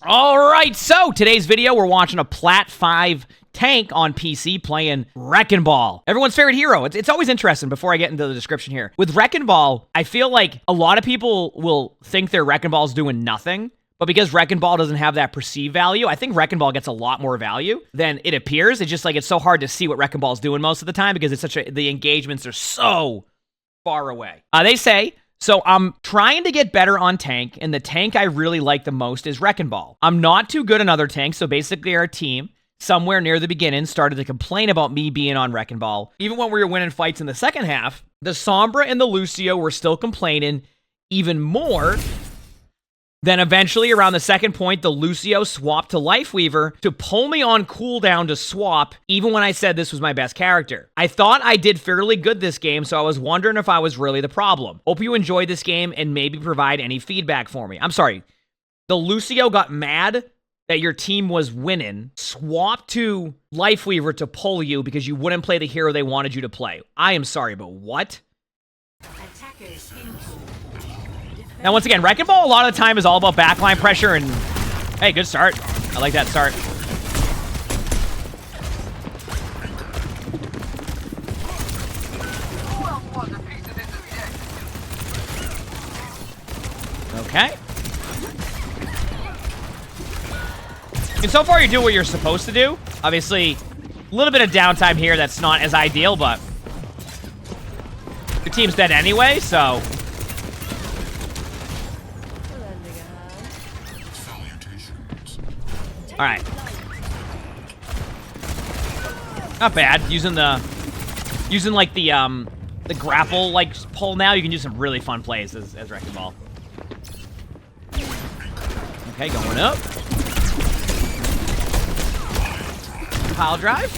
All right, so today's video, we're watching a Plat 5 tank on PC playing Wrecking Ball. Everyone's favorite hero. It's always interesting before I get into the description here. With Wrecking Ball, I feel like a lot of people will think their Wrecking Ball's doing nothing, but because Wrecking Ball doesn't have that perceived value, I think Wrecking Ball gets a lot more value than it appears. It's just like it's so hard to see what Wrecking Ball's doing most of the time because the engagements are so far away. They say, so I'm trying to get better on tank, and the tank I really like the most is Wrecking Ball. I'm not too good on other tanks, so basically our team, somewhere near the beginning, started to complain about me being on Wrecking Ball. Even when we were winning fights in the second half, the Sombra and the Lucio were still complaining even more. Then eventually, around the second point, the Lucio swapped to Lifeweaver to pull me on cooldown to swap, even when I said this was my best character. I thought I did fairly good this game, so I was wondering if I was really the problem. Hope you enjoyed this game and maybe provide any feedback for me. I'm sorry. The Lucio got mad that your team was winning, swapped to Lifeweaver to pull you because you wouldn't play the hero they wanted you to play. I am sorry, but what? Now, once again, Wrecking Ball a lot of the time is all about backline pressure, and hey, good start. I like that start. Okay. And so far, you're doing what you're supposed to do. Obviously, a little bit of downtime here that's not as ideal, but the team's dead anyway, so... All right. Not bad. Using like the grapple like pull now, you can do some really fun plays as Wrecking Ball. Okay, going up. Pile drive.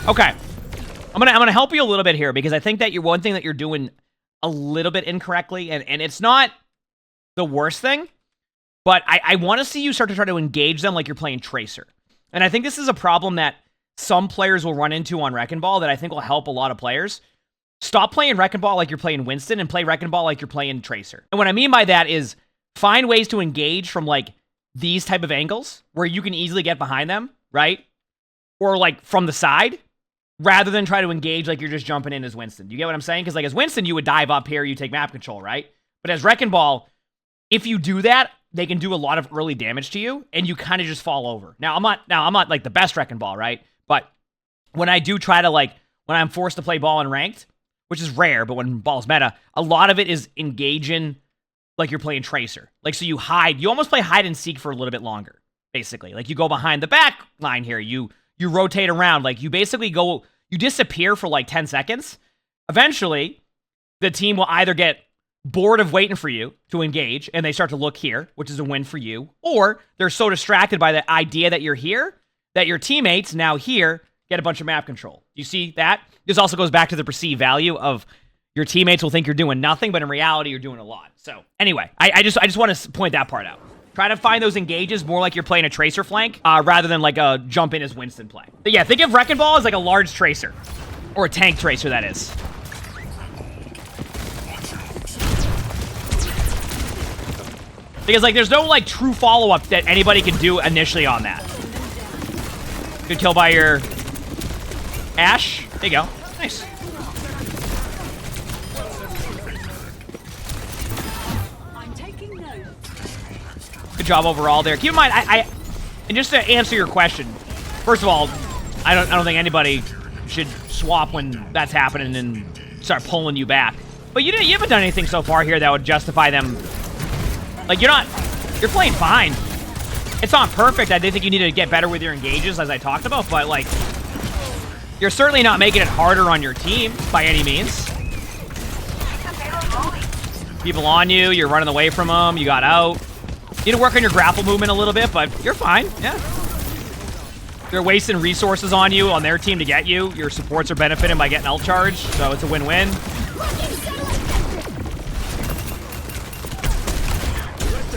Okay. I'm gonna help you a little bit here because I think that one thing that you're doing a little bit incorrectly, and it's not the worst thing. But I want to see you start to try to engage them like you're playing Tracer. And I think this is a problem that some players will run into on Wrecking Ball that I think will help a lot of players. Stop playing Wrecking Ball like you're playing Winston and play Wrecking Ball like you're playing Tracer. And what I mean by that is find ways to engage from like these type of angles where you can easily get behind them, right? Or like from the side rather than try to engage like you're just jumping in as Winston. You get what I'm saying? Because like as Winston, you would dive up here, you take map control, right? But as Wrecking Ball, if you do that, they can do a lot of early damage to you, and you kind of just fall over. Now, I'm not like the best Wrecking Ball, right? But when I do try to when I'm forced to play ball in ranked, which is rare, but when ball's meta, a lot of it is engaging like you're playing Tracer. Like, so you hide. You almost play hide and seek for a little bit longer, basically. Like, you go behind the back line here. You rotate around. Like, you basically you disappear for like 10 seconds. Eventually, the team will either get bored of waiting for you to engage, and they start to look here, which is a win for you, or they're so distracted by the idea that you're here that your teammates now here get a bunch of map control. You see that? This also goes back to the perceived value of your teammates will think you're doing nothing, but in reality, you're doing a lot. So anyway, I just want to point that part out. Try to find those engages more like you're playing a Tracer flank rather than like a jump in as Winston play. But yeah, think of Wrecking Ball as like a large Tracer, or a tank Tracer, that is. Because, like, there's no, like, true follow-up that anybody can do initially on that. Good kill by your Ashe. There you go. Nice. Good job overall there. Keep in mind, and just to answer your question, first of all, I don't think anybody should swap when that's happening and start pulling you back. But you haven't done anything so far here that would justify them. Like, you're playing fine. It's not perfect. I did think you need to get better with your engages, as I talked about, but, like, you're certainly not making it harder on your team by any means. People on you, you're running away from them, you got out. You need to work on your grapple movement a little bit, but you're fine, yeah. They're wasting resources on you, on their team to get you. Your supports are benefiting by getting ult charge, so it's a win-win.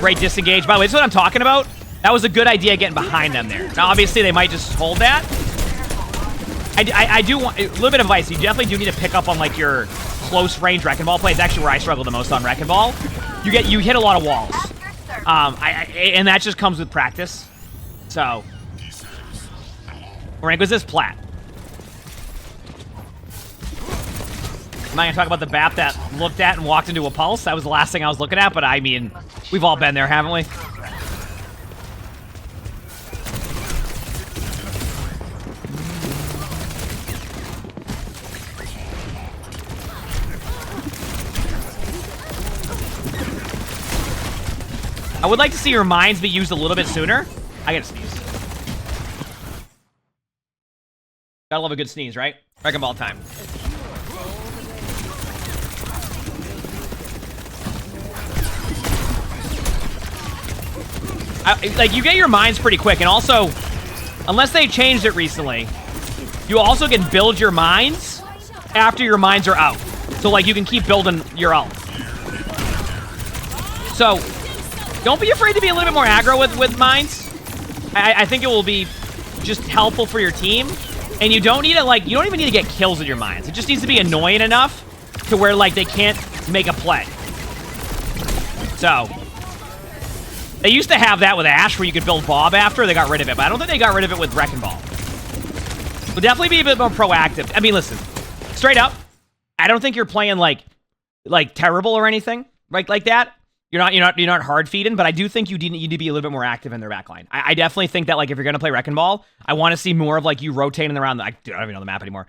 Great disengage. By the way, this is what I'm talking about. That was a good idea getting behind them there. Now, obviously, they might just hold that. I do want a little bit of advice. You definitely do need to pick up on, like, your close range Wrecking Ball play. It's actually where I struggle the most on Wrecking Ball. You hit a lot of walls. And that just comes with practice. So, what rank was this? Plat. I'm not gonna talk about the BAP that looked at and walked into a pulse. That was the last thing I was looking at, but I mean, we've all been there, haven't we? I would like to see your mines be used a little bit sooner. I gotta sneeze. Gotta love a good sneeze, right? Wrecking ball time. Like, you get your mines pretty quick, and also, unless they changed it recently, you also can build your mines after your mines are out. So, like, you can keep building your ult. So, don't be afraid to be a little bit more aggro with mines. I think it will be just helpful for your team. And you don't need to, like, you don't even need to get kills with your mines. It just needs to be annoying enough to where, like, they can't make a play. So, they used to have that with Ashe where you could build Bob after. They got rid of it, but I don't think they got rid of it with Wrecking Ball. But definitely be a bit more proactive. I mean, listen, straight up, I don't think you're playing like terrible or anything like that. You're not hard feeding, but I do think you need to be a little bit more active in their backline. I definitely think that, like, if you're gonna play Wrecking Ball, I want to see more of, like, you rotating around. I don't even know the map anymore.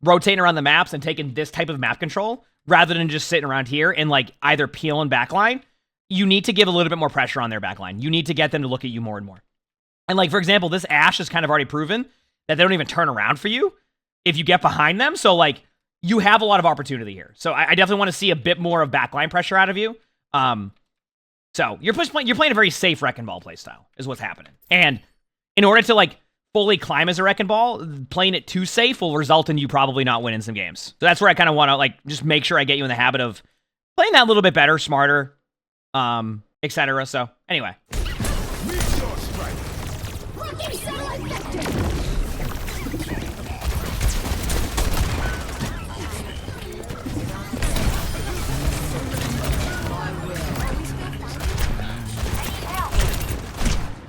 Rotating around the maps and taking this type of map control rather than just sitting around here and, like, either peeling backline. You need to give a little bit more pressure on their backline. You need to get them to look at you more and more. And, like, for example, this Ashe has kind of already proven that they don't even turn around for you if you get behind them. So, like, you have a lot of opportunity here. So I definitely want to see a bit more of backline pressure out of you. So you're playing a very safe Wrecking Ball playstyle is what's happening. And in order to, like, fully climb as a Wrecking Ball, playing it too safe will result in you probably not winning some games. So that's where I kind of want to, like, just make sure I get you in the habit of playing that a little bit better, smarter, etc. So, anyway.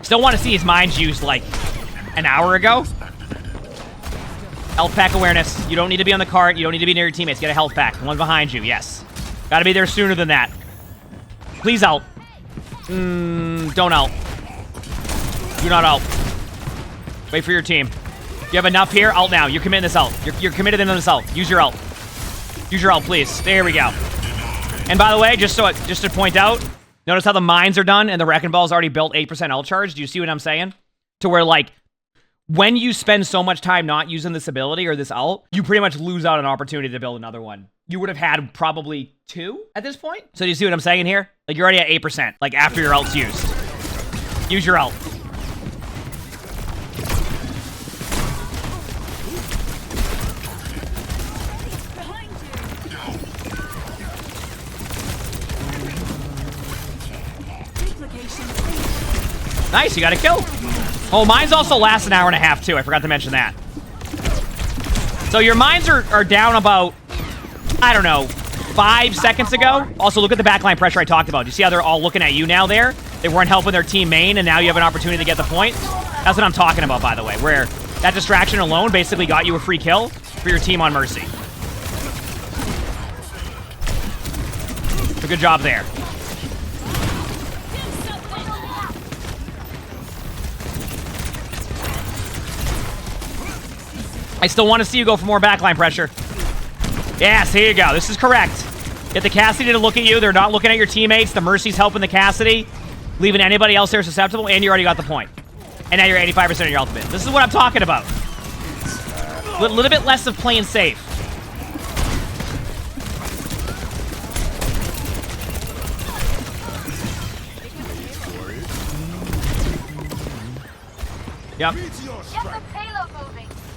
Still want to see his mines used, like, an hour ago. Health pack awareness. You don't need to be on the cart. You don't need to be near your teammates. Get a health pack. One behind you. Yes. Gotta be there sooner than that. Please ult. Don't ult. Do not ult. Wait for your team. You have enough here? Ult now. You're committing this ult. You're committed in this ult. Use your ult. Use your ult, please. There we go. And by the way, just to point out, notice how the mines are done and the Wrecking Ball's already built 8% ult charge. Do you see what I'm saying? To where, like, when you spend so much time not using this ability or this ult, you pretty much lose out an opportunity to build another one. You would have had probably 2 at this point. So do you see what I'm saying here? Like, you're already at 8%, like, after your ult's used. Use your ult. Nice, you got a kill. Oh, mines also last an hour and a half, too. I forgot to mention that. So your mines are down about, I don't know, 5 seconds ago. Also, look at the backline pressure I talked about. You see how they're all looking at you now there? They weren't helping their team main, and now you have an opportunity to get the point. That's what I'm talking about, by the way, where that distraction alone basically got you a free kill for your team on Mercy. So good job there. I still want to see you go for more backline pressure. Yes, here you go. This is correct. Get the Cassidy to look at you. They're not looking at your teammates. The Mercy's helping the Cassidy, leaving anybody else there susceptible, and you already got the point. And now you're 85% of your ultimate. This is what I'm talking about. A little bit less of playing safe. Yep.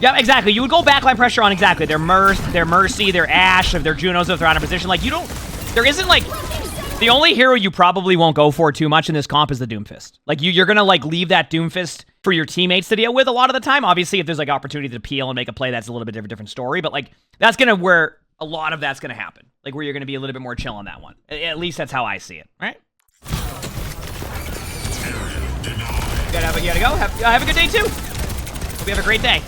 Yep, exactly. You would go backline pressure on exactly their Mirth, their Mercy, their Ashe, if their Junos, if they're out of position. Like, you don't... There isn't, like... The only hero you probably won't go for too much in this comp is the Doomfist. Like, you're gonna, like, leave that Doomfist for your teammates to deal with a lot of the time. Obviously, if there's, like, opportunity to peel and make a play, that's a little bit different story. But, like, that's gonna where a lot of that's gonna happen. Like, where you're gonna be a little bit more chill on that one. At least that's how I see it, right? but you gotta go. Have a good day, too. Hope you have a great day.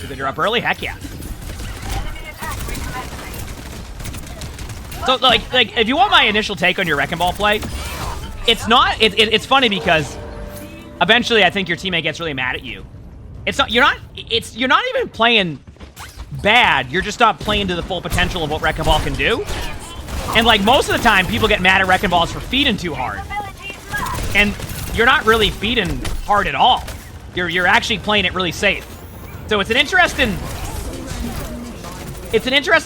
Good, you're up early? Heck yeah. So, like, if you want my initial take on your Wrecking Ball play, it's not, it's funny because eventually I think your teammate gets really mad at you. You're not even playing bad, you're just not playing to the full potential of what Wrecking Ball can do. And, like, most of the time, people get mad at Wrecking Balls for feeding too hard. And you're not really feeding hard at all. You're actually playing it really safe. So it's an interesting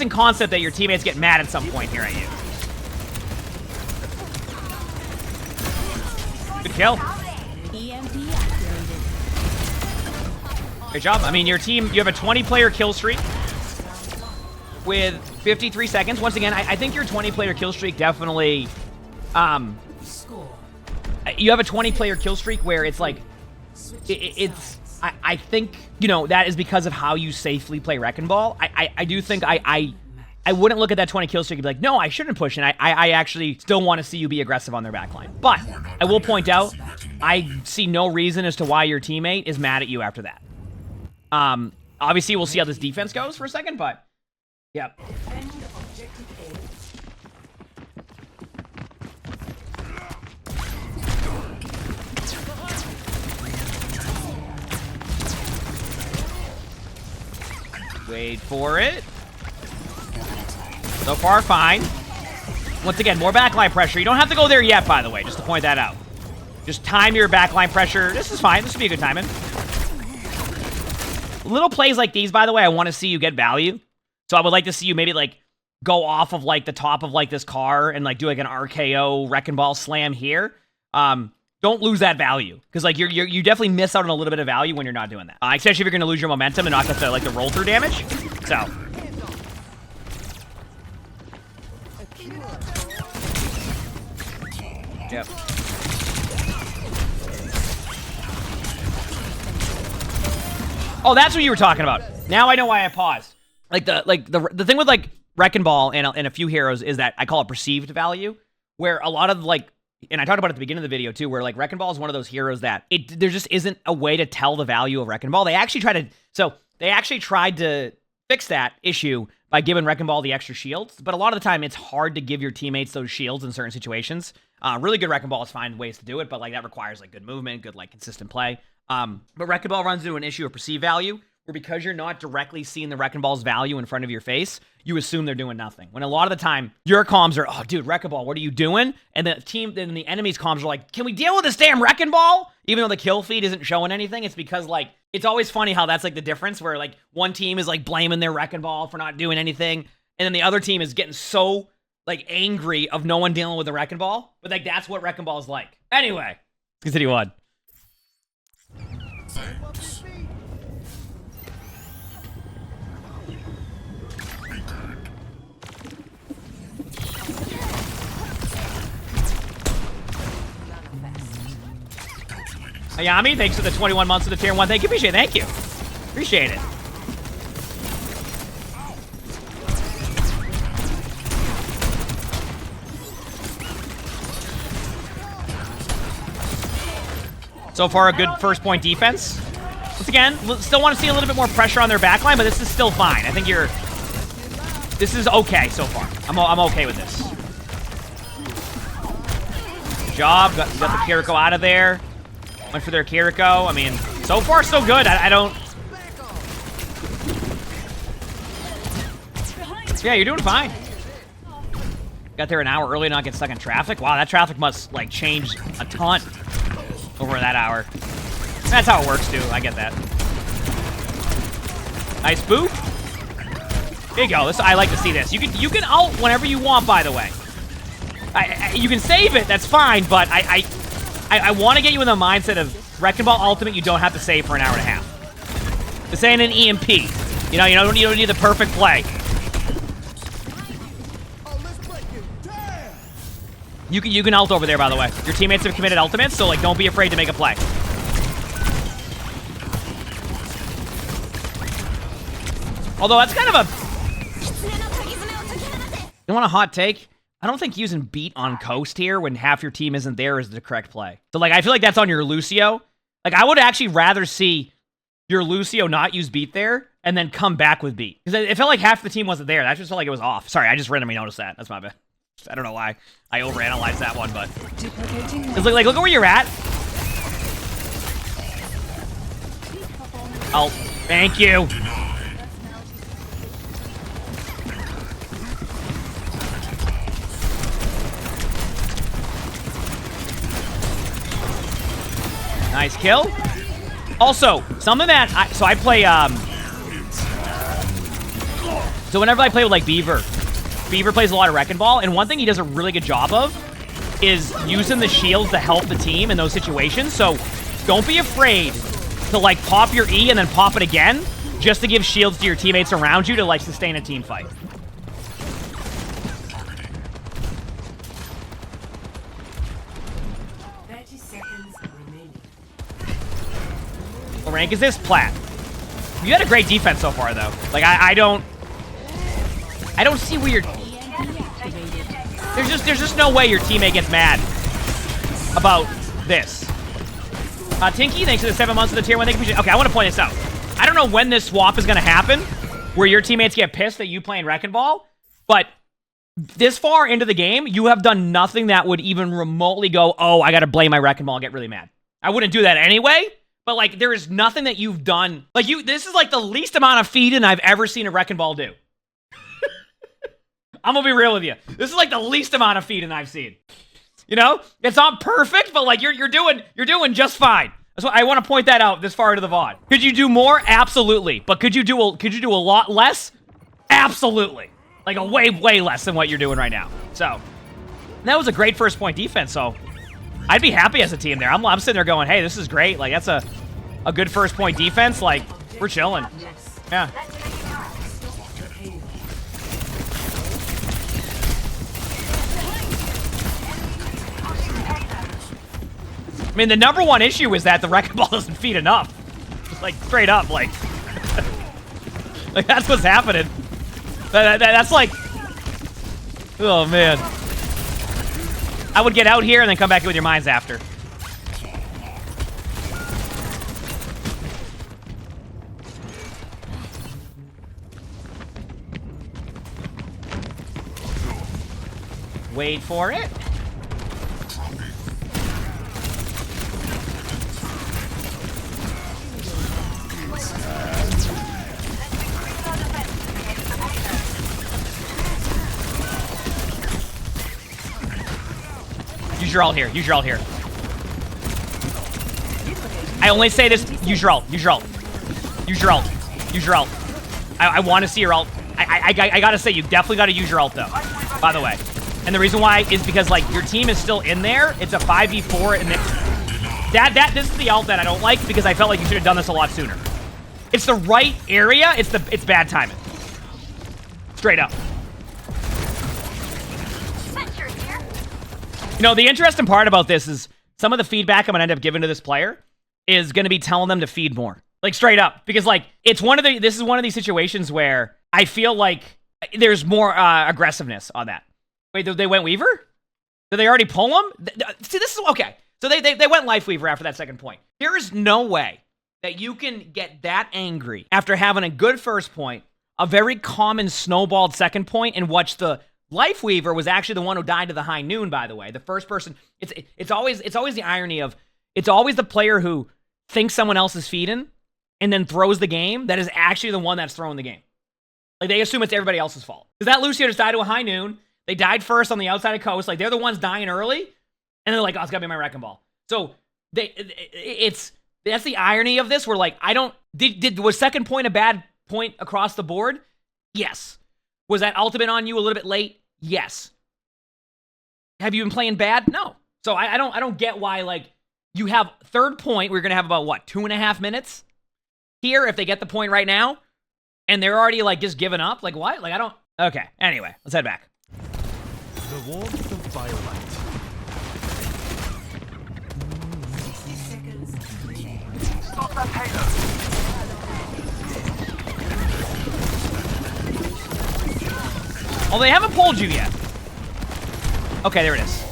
concept that your teammates get mad at some point here at you. Good kill. Great job. I mean, your team, you have a 20-player kill streak with 53 seconds. Once again, I think your 20-player kill streak definitely, you have a 20-player kill streak where it's like, I think, you know, that is because of how you safely play Wrecking Ball. I do think I wouldn't look at that 20 kill streak and be like, no, I shouldn't push, and I actually still want to see you be aggressive on their backline. But I will point out, I see no reason as to why your teammate is mad at you after that. Obviously, we'll see how this defense goes for a second, but, yeah. Wait for it. So far, fine. Once again, more backline pressure. You don't have to go there yet, by the way, just to point that out. Just time your backline pressure. This is fine. This would be a good timing. Little plays like these, by the way, I want to see you get value. So I would like to see you maybe, like, go off of, like, the top of, like, this car and, like, do, like, an RKO Wrecking Ball slam here. Don't lose that value, because, like, you definitely miss out on a little bit of value when you're not doing that. Especially if you're going to lose your momentum and not get the, like, the roll-through damage. So. Yep. Oh, that's what you were talking about. Now I know why I paused. Like, the thing with, like, Wrecking Ball and a few heroes is that I call it perceived value, where a lot of, like, and I talked about it at the beginning of the video, too, where, like, Wrecking Ball is one of those heroes that there just isn't a way to tell the value of Wrecking Ball. They actually tried to fix that issue by giving Wrecking Ball the extra shields, but a lot of the time, it's hard to give your teammates those shields in certain situations. Really good Wrecking Balls find ways to do it, but, like, that requires, like, good movement, good, like, consistent play. But Wrecking Ball runs into an issue of perceived value, where because you're not directly seeing the Wrecking Ball's value in front of your face, you assume they're doing nothing. When a lot of the time, your comms are, oh, dude, Wrecking Ball, what are you doing? And the enemy's comms are like, can we deal with this damn Wrecking Ball? Even though the kill feed isn't showing anything, it's because, like, it's always funny how that's, like, the difference, where, like, one team is, like, blaming their Wrecking Ball for not doing anything, and then the other team is getting so, like, angry of no one dealing with the Wrecking Ball. But, like, that's what Wrecking Ball is like. Anyway, let's continue on. Ayami, thanks for the 21 months of the tier 1. Thank you. Appreciate it. Thank you. Appreciate it. So far, a good first point defense. Once again, still want to see a little bit more pressure on their backline, but this is still fine. I think this is okay so far. I'm okay with this. Good job. Got the Kiriko out of there. Went for their Kiriko. I mean, so far, so good. I don't... Yeah, you're doing fine. Got there an hour early, not get stuck in traffic. Wow, that traffic must, like, change a ton over that hour. That's how it works, too. I get that. Nice boop. There you go. I like to see this. You can ult whenever you want, by the way. You can save it. That's fine, but I want to get you in the mindset of Wrecking Ball Ultimate. You don't have to save for an hour and a half. This ain't an EMP. You know, you don't need the perfect play. You can ult over there, by the way. Your teammates have committed ultimates, so, like, don't be afraid to make a play. Although that's kind of a... You want a hot take? I don't think using beat on Coast here when half your team isn't there is the correct play. So, like, I feel like that's on your Lucio. Like, I would actually rather see your Lucio not use beat there and then come back with beat. Because it felt like half the team wasn't there. That just felt like it was off. Sorry, I just randomly noticed that. That's my bad. I don't know why I overanalyzed that one, but... Because, like, look at where you're at. Oh, thank you. Nice kill. Also, something that I play, so whenever I play with, like, Beaver plays a lot of Wrecking Ball, and one thing he does a really good job of is using the shields to help the team in those situations, so don't be afraid to, like, pop your E and then pop it again, just to give shields to your teammates around you to, like, sustain a team fight. What rank is this? Plat. You had a great defense so far, though. Like, I don't see where you're... There's just no way your teammate gets mad about this. Tinky, thanks for the 7 months of the tier 1. Thank you. Okay, I want to point this out. I don't know when this swap is going to happen, where your teammates get pissed that you playing Wrecking Ball, but this far into the game, you have done nothing that would even remotely go, oh, I got to blame my Wrecking Ball and get really mad. I wouldn't do that anyway. But, like, there is nothing that you've done. Like, this is, like, the least amount of feeding I've ever seen a Wrecking Ball do. I'm gonna be real with you. This is, like, the least amount of feeding I've seen. You know? It's not perfect, but, like, you're doing just fine. That's why I want to point that out this far into the VOD. Could you do more? Absolutely. But could you do a lot less? Absolutely. Like, a way less than what you're doing right now. So, that was a great first point defense, so... I'd be happy as a team there. I'm sitting there going, hey, this is great. Like, that's a good first point defense. Like, we're chilling. Yeah. I mean, the number one issue is that the Wrecking Ball doesn't feed enough. Just, like, straight up, like... like, that's what's happening. That's like... Oh, man. I would get out here and then come back in with your mines after. Wait for it. Use your ult here. Use your ult here. I only say this. Use your ult. Use your ult. Use your ult. Use your ult. I want to see your ult. I gotta say, you definitely gotta use your ult, though. By the way. And the reason why is because, like, your team is still in there. It's a 5v4, and this is the ult that I don't like because I felt like you should have done this a lot sooner. It's the right area. It's bad timing. Straight up. You know, the interesting part about this is some of the feedback I'm going to end up giving to this player is going to be telling them to feed more. Like, straight up. Because, like, this is one of these situations where I feel like there's more aggressiveness on that. Wait, they went Weaver? Did they already pull him? See, this is... Okay. So they went Lifeweaver after that second point. There is no way that you can get that angry after having a good first point, a very common snowballed second point, and watch the... Lifeweaver was actually the one who died to the high noon, by the way. The first person... It's always the irony of... It's always the player who thinks someone else is feeding and then throws the game that is actually the one that's throwing the game. Like, they assume it's everybody else's fault. Because that Lucio just died to a high noon. They died first on the outside of coast. Like, they're the ones dying early. And they're like, oh, it's gotta be my Wrecking Ball. So, that's the irony of this, where, like, I don't... Was second point a bad point across the board? Yes. Was that ultimate on you a little bit late? Yes. Have you been playing bad? No. So I don't get why, like, you have third point. We're going to have about, what, 2.5 minutes here if they get the point right now? And they're already, like, just giving up? Like, what? Like, I don't... Okay. Anyway, let's head back. The warmth of firelight. 60 seconds. Stop that payload. Oh, they haven't pulled you yet. Okay, there it is.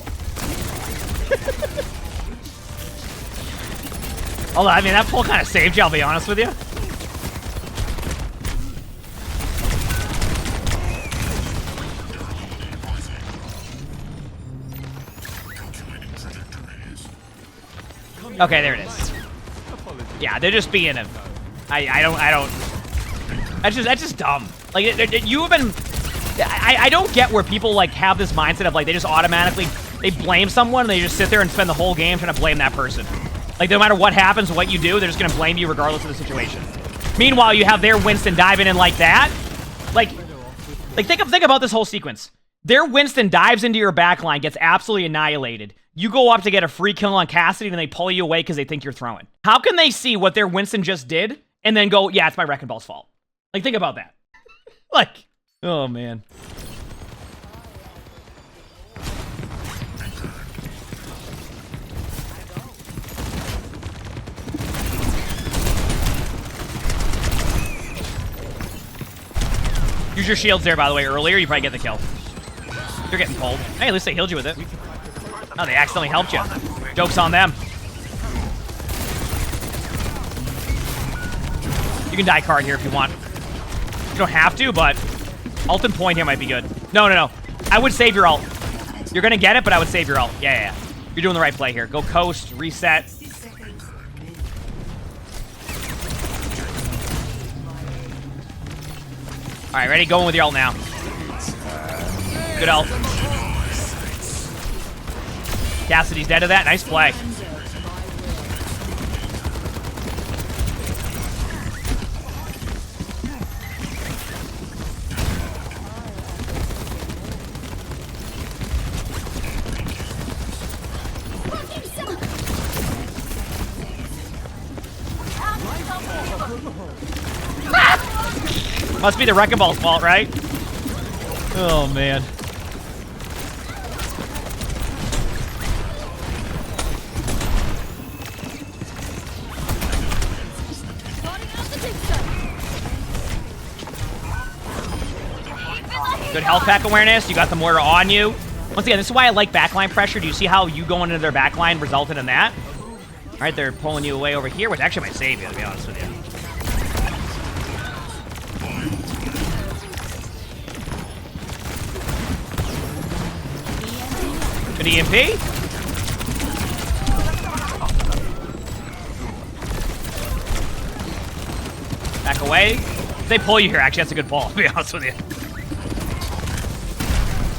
Although, I mean, that pull kind of saved you, I'll be honest with you. Okay, there it is. Yeah, they're just being a... I don't... That's just dumb. Like, you have been... I don't get where people, like, have this mindset of, like, they just automatically... They blame someone, and they just sit there and spend the whole game trying to blame that person. Like, no matter what happens, what you do, they're just gonna blame you regardless of the situation. Meanwhile, you have their Winston diving in like that. Like think about this whole sequence. Their Winston dives into your backline, gets absolutely annihilated. You go up to get a free kill on Cassidy, and they pull you away because they think you're throwing. How can they see what their Winston just did, and then go, yeah, it's my Wrecking Ball's fault? Like, think about that. Like, oh, man. Use your shields there, by the way, earlier. You probably get the kill. You're getting pulled. Hey, at least they healed you with it. Oh, they accidentally helped you. Joke's on them. You can die card here if you want. You don't have to, but ult and point here might be good. No. I would save your ult. You're going to get it, but I would save your ult. Yeah. You're doing the right play here. Go coast, reset. All right, ready? Going with your ult now. Good ult. Cassidy's dead to that. Nice play. Must be the Wrecking Ball's fault, right? Oh, man. Good health pack awareness. You got the mortar on you. Once again, this is why I like backline pressure. Do you see how you going into their backline resulted in that? All right, they're pulling you away over here, which actually might save you, to be honest with you. Good EMP. Back away. If they pull you here, actually, that's a good pull, to be honest with you.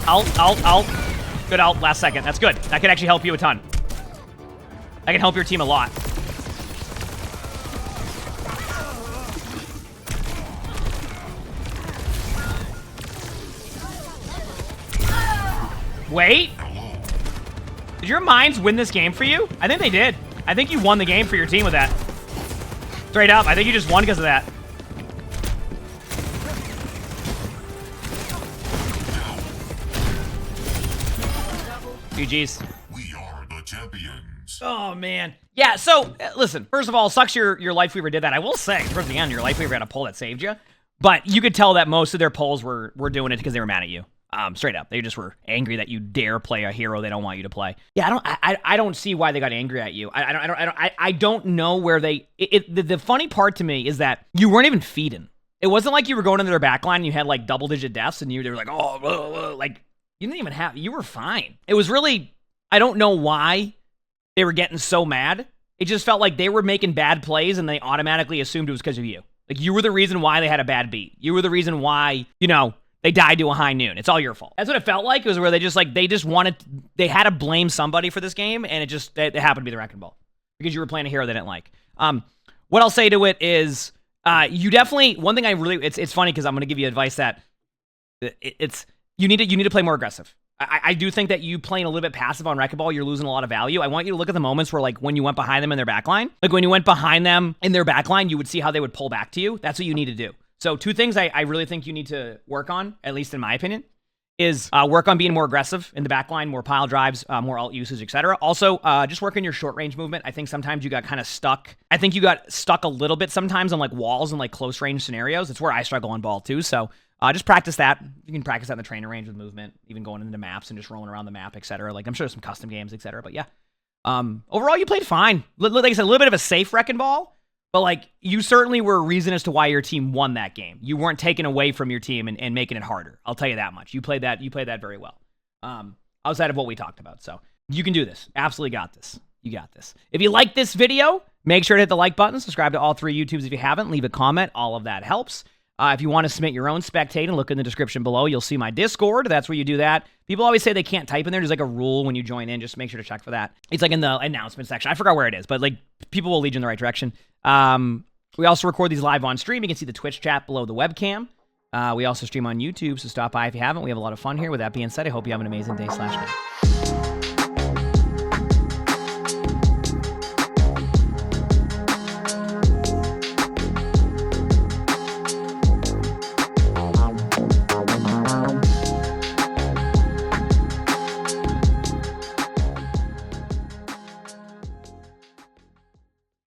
Ult. Good ult, last second. That's good. That could actually help you a ton. That can help your team a lot. Wait. Did your mines win this game for you? I think they did. I think you won the game for your team with that. Straight up. I think you just won because of that. GG's. We are the champions. Oh, man. Yeah, so, listen. First of all, sucks your Lifeweaver did that. I will say, towards the end, your Lifeweaver had a pull that saved you. But you could tell that most of their pulls were doing it because they were mad at you. Straight up. They just were angry that you dare play a hero they don't want you to play. Yeah, I don't see why they got angry at you. I don't know where they... The funny part to me is that you weren't even feeding. It wasn't like you were going into their backline and you had, like, double-digit deaths and they were like, oh, like... You didn't even have... You were fine. It was really... I don't know why they were getting so mad. It just felt like they were making bad plays and they automatically assumed it was because of you. Like, you were the reason why they had a bad beat. You were the reason why, they died to a high noon. It's all your fault. That's what it felt like. It was where they just wanted... They had to blame somebody for this game, and it happened to be the Wrecking Ball. Because you were playing a hero they didn't like. What I'll say to it is... you definitely... One thing I really... It's funny because I'm going to give you advice that... You need to play more aggressive. I do think that you playing a little bit passive on Wrecking Ball, you're losing a lot of value. I want you to look at the moments where, like, when you went behind them in their backline. Like, when you went behind them in their backline, you would see how they would pull back to you. That's what you need to do. So, two things I really think you need to work on, at least in my opinion, is work on being more aggressive in the backline, more pile drives, more ult usage, etc. Also, just work on your short-range movement. I think sometimes you got kind of stuck. I think you got stuck a little bit sometimes on, like, walls and, like, close-range scenarios. It's where I struggle on ball, too. So, Just practice that. You can practice that in the training range with movement, even going into maps and just rolling around the map, etc. Like, I'm sure there's some custom games, etc. But yeah, overall, you played fine. Like I said, a little bit of a safe wrecking ball, but like, you certainly were a reason as to why your team won that game. You weren't taken away from your team and making it harder. I'll tell you that much. You played that very well. Outside of what we talked about. So you can do this. Absolutely got this. You got this. If you like this video, make sure to hit the like button. Subscribe to all 3 YouTubes if you haven't. Leave a comment. All of that helps. If you want to submit your own spectating, look in the description below. You'll see my Discord. That's where you do that. People always say they can't type in there. There's like a rule when you join in. Just make sure to check for that. It's like in the announcement section. I forgot where it is, but like, people will lead you in the right direction. We also record these live on stream. You can see the Twitch chat below the webcam. We also stream on YouTube, so stop by if you haven't. We have a lot of fun here. With that being said, I hope you have an amazing day /night.